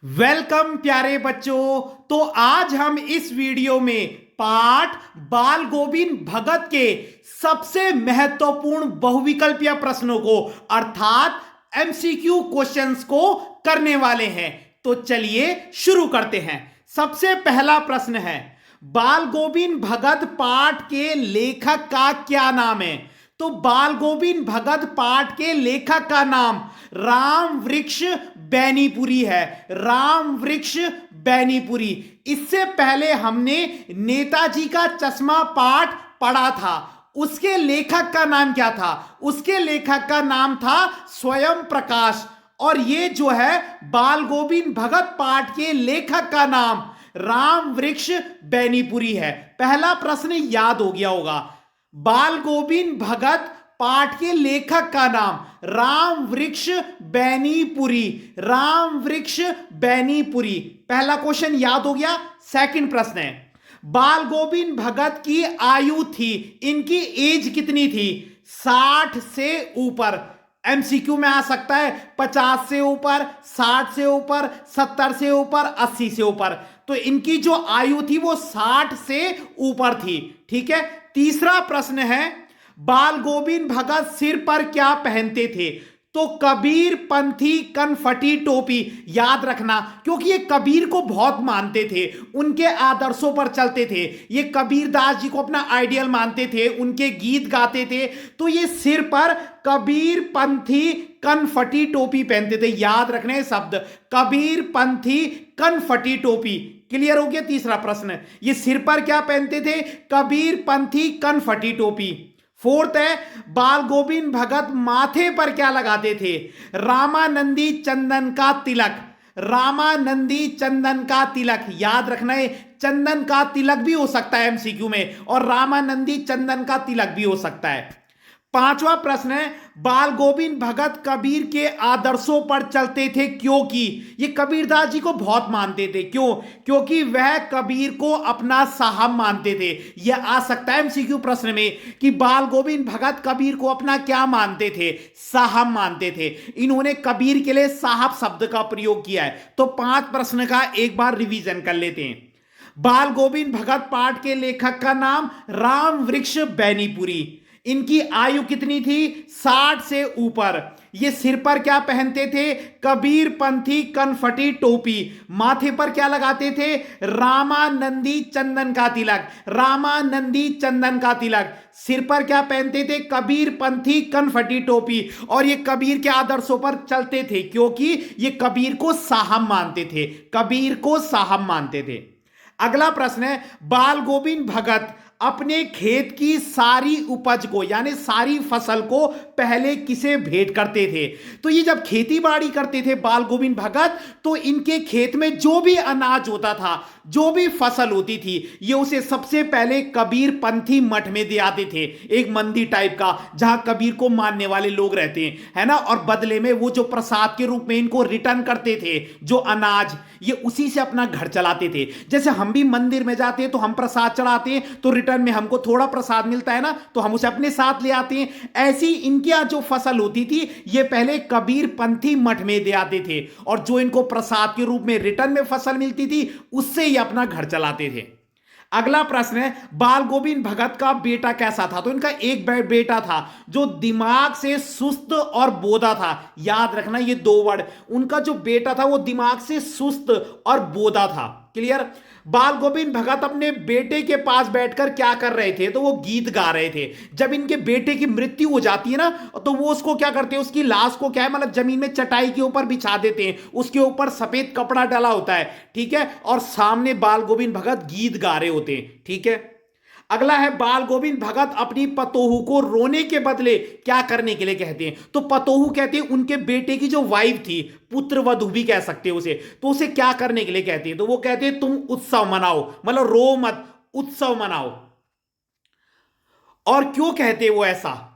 Welcome प्यारे बच्चों। तो आज हम इस वीडियो में पाठ बाल गोविंद भगत के सबसे महत्वपूर्ण बहुविकल्पीय प्रश्नों को अर्थात एमसीक्यू क्वेश्चंस को करने वाले हैं। तो चलिए शुरू करते हैं। सबसे पहला प्रश्न है, बाल गोविंद भगत पाठ के लेखक का क्या नाम है? तो बाल गोविंद भगत पाठ के लेखक का नाम राम वृक्ष बैनीपुरी है। राम वृक्ष बैनीपुरी। इससे पहले हमने नेताजी का चश्मा पाठ पढ़ा था। उसके लेखक का नाम क्या था? उसके लेखक का नाम था स्वयं प्रकाश। और ये जो है बाल गोविंद भगत पाठ के लेखक का नाम राम वृक्ष बैनीपुरी है। पहला प्रश्न याद हो गया होगा। बाल गोविंद भगत पाठ के लेखक का नाम राम वृक्ष बैनीपुरी। राम वृक्ष बैनीपुरी। पहला क्वेश्चन याद हो गया। सेकंड प्रश्न है, बाल गोविंद भगत की आयु थी, इनकी एज कितनी थी? 60 से ऊपर। एमसीक्यू में आ सकता है 50 से ऊपर, 60 से ऊपर, 70 से ऊपर, 80 से ऊपर। तो इनकी जो आयु थी वो 60 से ऊपर थी। ठीक है। तीसरा प्रश्न है, बाल गोविंद भगत सिर पर क्या पहनते थे? तो कबीर पंथी कनफटी टोपी। याद रखना, क्योंकि ये कबीर को बहुत मानते थे, उनके आदर्शों पर चलते थे, ये कबीर दास जी को अपना आइडियल मानते थे, उनके गीत गाते थे। तो ये सिर पर कबीर पंथी कनफटी टोपी पहनते थे। याद रखने शब्द, कबीर पंथी कनफटी टोपी। क्लियर हो गया? तीसरा प्रश्न, ये सिर पर क्या पहनते थे? कबीर पंथी कनफटी टोपी। फोर्थ है, बाल गोविंद भगत माथे पर क्या लगाते थे? रामानंदी चंदन का तिलक। रामानंदी चंदन का तिलक। याद रखना है, चंदन का तिलक भी हो सकता है एमसीक्यू में, और रामानंदी चंदन का तिलक भी हो सकता है। पांचवा प्रश्न है, बाल गोविंद भगत कबीर के आदर्शों पर चलते थे क्योंकि ये कबीरदास जी को बहुत मानते थे। क्यों? क्योंकि वह कबीर को अपना साहब मानते थे। यह आ सकता है एमसीक्यू प्रश्न में कि बाल गोविंद भगत कबीर को अपना क्या मानते थे? साहब मानते थे। इन्होंने कबीर के लिए साहब शब्द का प्रयोग किया है। तो 5 प्रश्न का एक बार रिवीजन कर लेते हैं। बाल गोविंद भगत पाठ के लेखक का नाम राम वृक्ष बैनीपुरी। इनकी आयु कितनी थी? 60 से ऊपर। ये सिर पर क्या पहनते थे? कबीर पंथी कनफटी टोपी। माथे पर क्या लगाते थे? रामानंदी चंदन का तिलक। रामानंदी चंदन का तिलक। सिर पर क्या पहनते थे? कबीर पंथी कनफटी टोपी। और ये कबीर के आदर्शों पर चलते थे क्योंकि ये कबीर को साहब मानते थे। कबीर को साहब मानते थे। अगला प्रश्न है, बाल गोविंद भगत अपने खेत की सारी उपज को यानी सारी फसल को पहले किसे भेंट करते थे? तो ये जब खेती बाड़ी करते थे बाल गोविंद भगत, तो इनके खेत में जो भी अनाज होता था, जो भी फसल होती थी, ये उसे सबसे पहले कबीर पंथी मठ में दे आते थे। एक मंदिर टाइप का जहां कबीर को मानने वाले लोग रहते हैं, है ना। और बदले में वो जो प्रसाद के रूप में इनको रिटर्न करते थे जो अनाज, ये उसी से अपना घर चलाते थे। जैसे हम भी मंदिर में जाते हैं तो हम प्रसाद चढ़ाते हैं, तो रिटर्न में हमको थोड़ा प्रसाद मिलता है ना, तो हम उसे अपने साथ ले आते हैं। ऐसी इनकी जो फसल होती थी, ये पहले कबीर पंथी मठ में दे आते थे, और जो इनको प्रसाद के रूप में रिटर्न में फसल मिलती थी, उससे ये अपना घर चलाते थे। अगला प्रश्न है, बाल गोविंद भगत का बेटा कैसा था? तो इनका एक बेटा था जो दिमाग से सुस्त और बोधा था। याद रखना ये 2 वर्ड। उनका जो बेटा था वो दिमाग से सुस्त और बोधा था। क्लियर? बाल गोविंद भगत अपने बेटे के पास बैठकर क्या कर रहे थे? तो वो गीत गा रहे थे। जब इनके बेटे की मृत्यु हो जाती है ना, तो वो उसको क्या करते हैं, उसकी लाश को क्या है, मतलब जमीन में चटाई के ऊपर बिछा देते हैं, उसके ऊपर सफेद कपड़ा डाला होता है। ठीक है। और सामने बाल गोविंद भगत गीत गा रहे होते हैं। ठीक है। अगला है, बाल गोविंद भगत अपनी पतोहू को रोने के बदले क्या करने के लिए कहते हैं? तो पतोहू कहते हैं उनके बेटे की जो वाइफ थी, पुत्र वधू भी कह सकते हैं उसे, तो उसे क्या करने के लिए कहते हैं? तो वो कहते हैं तुम उत्सव मनाओ, मतलब रो मत, उत्सव मनाओ। और क्यों कहते हैं वो ऐसा?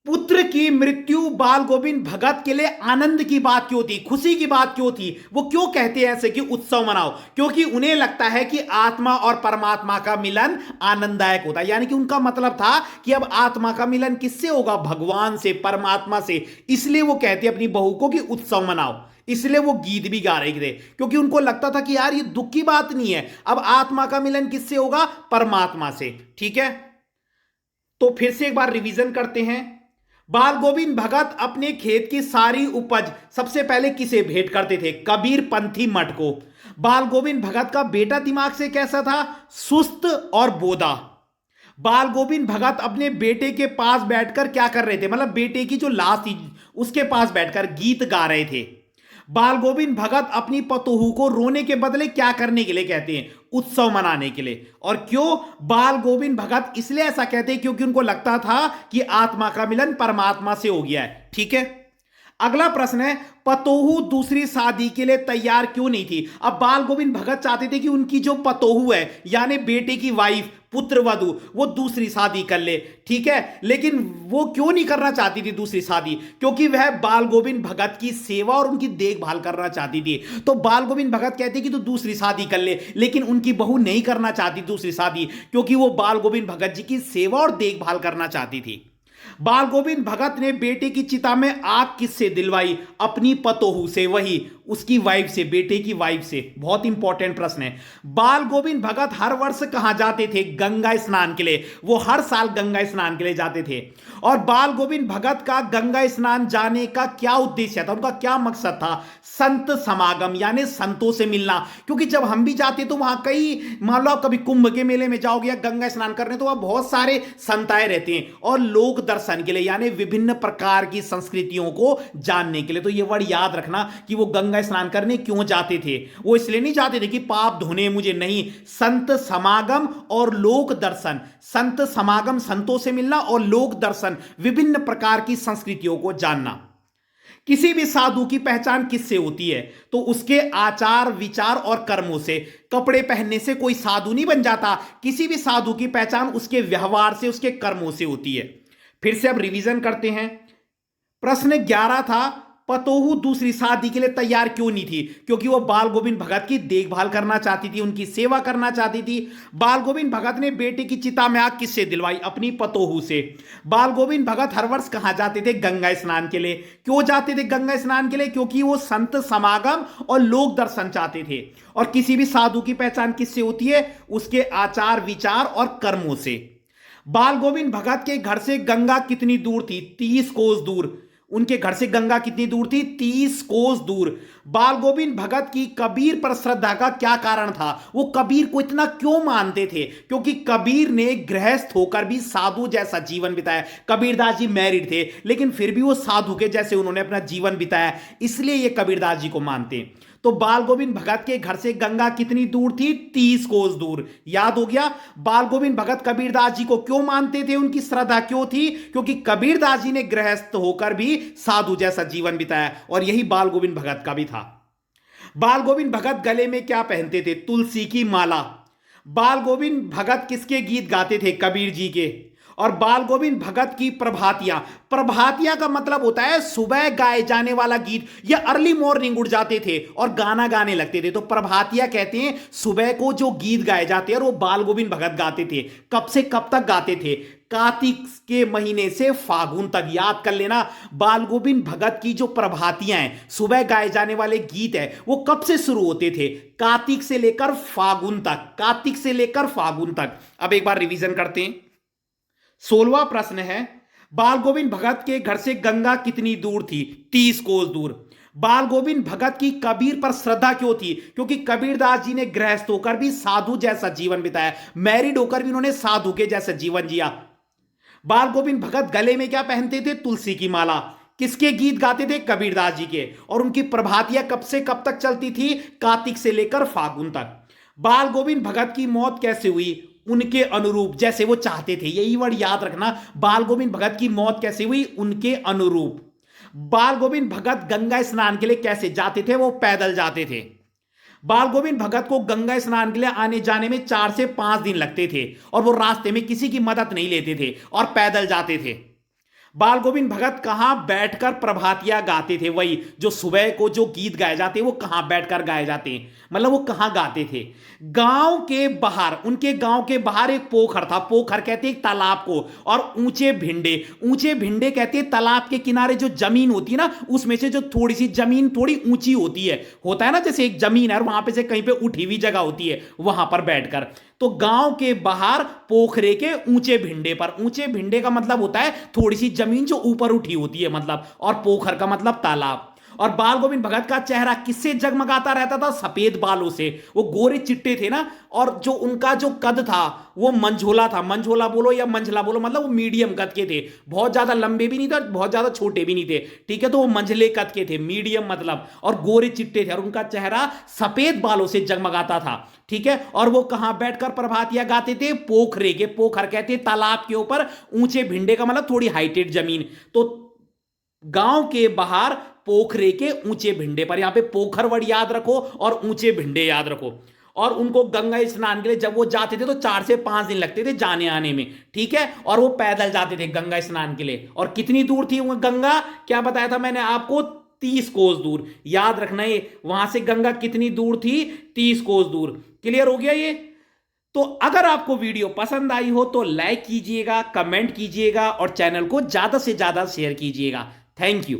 पुत्र की मृत्यु बाल गोविंद भगत के लिए आनंद की बात क्यों थी, खुशी की बात क्यों थी? वो क्यों कहते हैं ऐसे कि उत्सव मनाओ? क्योंकि उन्हें लगता है कि आत्मा और परमात्मा का मिलन आनंददायक होता है। यानी कि उनका मतलब था कि अब आत्मा का मिलन किससे होगा? भगवान से, परमात्मा से। इसलिए वो कहते हैं अपनी बहू को कि उत्सव मनाओ। इसलिए वो गीत भी गा रहे थे, क्योंकि उनको लगता था कि यार ये दुख की बात नहीं है, अब आत्मा का मिलन किससे होगा? परमात्मा से। ठीक है, तो फिर से एक बार रिवीजन करते हैं। बाल गोविंद भगत अपने खेत की सारी उपज सबसे पहले किसे भेंट करते थे? कबीर पंथी मठ को। बाल गोविंद भगत का बेटा दिमाग से कैसा था? सुस्त और बोदा। बाल गोविंद भगत अपने बेटे के पास बैठकर क्या कर रहे थे? मतलब बेटे की जो लाश थी उसके पास बैठकर गीत गा रहे थे। बाल गोविंद भगत अपनी पतोहू को रोने के बदले क्या करने के लिए कहते हैं? उत्सव मनाने के लिए। और क्यों बाल गोविंद भगत इसलिए ऐसा कहते हैं? क्योंकि उनको लगता था कि आत्मा का मिलन परमात्मा से हो गया है। ठीक है, अगला प्रश्न है, पतोहू दूसरी शादी के लिए तैयार क्यों नहीं थी? अब बाल गोविंद भगत चाहते थे कि उनकी जो पतोहू है यानी बेटे की वाइफ, पुत्र वधु, वो दूसरी शादी कर ले। ठीक है, लेकिन वो क्यों नहीं करना चाहती थी दूसरी शादी? क्योंकि वह बाल गोविंद भगत की सेवा और उनकी देखभाल करना चाहती थी। तो बाल गोविंद भगत कहते कि तू दूसरी शादी कर ले, लेकिन उनकी बहू नहीं करना चाहती दूसरी शादी, क्योंकि वो बाल गोविंद भगत जी की सेवा और देखभाल करना चाहती थी। बाल गोविंद भगत ने बेटे की चिता में आग किससे दिलवाई? अपनी पतोहू से, वही उसकी वाइफ से, बेटे की वाइफ से। बहुत इंपॉर्टेंट प्रश्न है। बाल गोविंद भगत हर वर्ष कहां जाते थे? गंगा स्नान के लिए। वो हर साल गंगा स्नान के लिए जाते थे। और बाल गोविंद भगत का गंगा स्नान जाने का क्या उद्देश्य था? उनका क्या मकसद था? संत समागम, यानी संतों से मिलना। क्योंकि जब हम भी जाते तो वहां कई, मान लो आप कभी कुंभ के मेले में जाओगे या गंगा स्नान करने, तो वहां बहुत सारे संत आए रहते हैं और लोक दर्शन के लिए, यानी विभिन्न प्रकार की संस्कृतियों को जानने के लिए। तो यह वर्ड याद रखना कि वो गंगा स्नान करने क्यों जाते थे। वो इसलिए नहीं जाते थे कि पाप धोने मुझे, नहीं, संत समागम और लोक दर्शन। संत समागम, संतों से मिलना, और लोक दर्शन, विभिन्न प्रकार की संस्कृतियों को जानना। किसी भी साधु की पहचान किससे होती है? तो उसके आचार विचार और कर्मों से। कपड़े पहनने से कोई साधु नहीं बन जाता। किसी भी साधु की पहचान उसके व्यवहार से, उसके कर्मों से होती है। फिर से अब रिवीजन करते हैं। प्रश्न 11 था, पतोहू दूसरी शादी के लिए तैयार क्यों नहीं थी? क्योंकि वो बाल गोविंद भगत की देखभाल करना चाहती थी, उनकी सेवा करना चाहती थी। बाल गोविंद भगत ने बेटे की चिता में आग किससे दिलवाई? अपनी पतोहू से। बाल गोविंद भगत हर वर्ष कहां जाते थे? गंगा स्नान के लिए। क्यों जाते थे गंगा स्नान के लिए? क्योंकि वो संत समागम और लोक दर्शन चाहते थे। और किसी भी साधु की पहचान किससे होती है? उसके आचार विचार और कर्मों से। बाल गोविंद भगत के घर से गंगा कितनी दूर थी? 30 कोस दूर। उनके घर से गंगा कितनी दूर थी? 30 कोस दूर। बाल गोविंद भगत की कबीर पर श्रद्धा का क्या कारण था? वो कबीर को इतना क्यों मानते थे? क्योंकि कबीर ने गृहस्थ होकर भी साधु जैसा जीवन बिताया। कबीरदास जी मैरिड थे, लेकिन फिर भी वो साधु के जैसे उन्होंने अपना जीवन बिताया, इसलिए ये कबीरदास जी को मानते। तो बाल गोविंद भगत के घर से गंगा कितनी दूर थी? 30 कोस दूर। याद हो गया। बाल गोविंद भगत कबीरदास जी को क्यों मानते थे? उनकी श्रद्धा क्यों थी? क्योंकि कबीरदास जी ने गृहस्थ होकर भी साधु जैसा जीवन बिताया, और यही बाल गोविंद भगत का भी था। बाल गोविंद भगत गले में क्या पहनते थे? तुलसी की माला। बाल गोविंद भगत किसके गीत गाते थे? कबीर जी के। और बाल गोविंद भगत की प्रभातियां, प्रभातियां का मतलब होता है सुबह गाए जाने वाला गीत। ये अर्ली मॉर्निंग उठ जाते थे और गाना गाने लगते थे, तो प्रभातियां कहते हैं सुबह को जो गीत गाए जाते हैं, और वो बाल गोविंद भगत गाते थे। कब से कब तक गाते थे? कार्तिक के महीने से फागुन तक। याद कर लेना, बाल गोविंद भगत की जो प्रभातियां हैं, सुबह गाए जाने वाले गीत है, वो कब से शुरू होते थे? कार्तिक से लेकर फागुन तक। कार्तिक से लेकर फागुन तक। अब एक बार रिवीजन करते हैं। 16वां प्रश्न है, बाल गोविंद भगत के घर से गंगा कितनी दूर थी? 30 कोस दूर। बाल गोविंद भगत की कबीर पर श्रद्धा क्यों थी? क्योंकि कबीरदास जी ने गृहस्थ होकर भी साधु जैसा जीवन बिताया, मैरिड होकर भी उन्होंने साधु के जैसा जीवन जिया। बाल गोविंद भगत गले में क्या पहनते थे? तुलसी की माला। किसके गीत गाते थे? कबीरदास जी के। और उनकी प्रभातियां कब से कब तक चलती थी? कार्तिक से लेकर फागुन तक। बाल गोविंद भगत की मौत कैसे हुई? उनके अनुरूप, जैसे वो चाहते थे। यही वर्ड याद रखना, बाल गोविंद भगत की मौत कैसे हुई? उनके अनुरूप। बाल गोविंद भगत गंगा स्नान के लिए कैसे जाते थे? वो पैदल जाते थे। बाल गोविंद भगत को गंगा स्नान के लिए आने जाने में 4 से 5 दिन लगते थे, और वो रास्ते में किसी की मदद नहीं लेते थे और पैदल जाते थे। बाल गोविंद भगत कहां बैठकर प्रभातियां गाते थे? वही जो सुबह को जो गीत गाए जाते हैं वो कहां बैठकर गाए जाते हैं, मतलब वो कहां गाते थे? गांव के बाहर, उनके गांव के बाहर एक पोखर था, पोखर कहते हैं एक तालाब को, और ऊंचे भिंडे, ऊंचे भिंडे कहते हैं तालाब के किनारे जो जमीन होती है ना, उसमें से जो थोड़ी सी जमीन थोड़ी ऊंची होती है, होता है ना, जैसे एक जमीन है और वहां पे से कहीं पे उठी हुई जगह होती है, वहां पर बैठकर। तो गांव के बाहर पोखरे के ऊंचे भिंडे पर, ऊंचे भिंडे का मतलब होता है थोड़ी सी जमीन जो ऊपर उठी होती है मतलब, और पोखर का मतलब तालाब। और बाल गोविंद भगत का चेहरा किससे जगमगाता रहता था? सफेद बालों से। वो गोरे चिट्टे थे ना, और जो उनका जो कद था वो मंझोला था, मंझोला बोलो या मंझला बोलो, मतलब वो मीडियम कद के थे, बहुत ज्यादा लंबे भी नहीं थे बहुत ज्यादा छोटे भी नहीं थे, ठीक है? तो वो मंझले कद के थे, मीडियम मतलब, और गोरे चिट्टे थे, और उनका चेहरा सफेद बालों से जगमगाता था, ठीक है? और वो कहां बैठकर प्रभातियां गाते थे? पोखरे के, पोखर कहते तालाब के ऊपर, ऊंचे भिंडे का मतलब थोड़ी हाइटेड जमीन, तो गांव के बाहर पोखरे के ऊंचे भिंडे पर, यहां पे पोखर वर्ड याद रखो और ऊंचे भिंडे याद रखो। और उनको गंगा स्नान के लिए जब वो जाते थे तो 4 से 5 दिन लगते थे जाने आने में, ठीक है? और वो पैदल जाते थे गंगा स्नान के लिए। और कितनी दूर थी वो गंगा? क्या बताया था मैंने आपको? 30 कोस दूर। याद रखना ये, वहां से गंगा कितनी दूर थी? 30 कोस दूर। क्लियर हो गया ये? तो अगर आपको वीडियो पसंद आई हो तो लाइक कीजिएगा, कमेंट कीजिएगा और चैनल को ज्यादा से ज्यादा शेयर कीजिएगा। Thank you.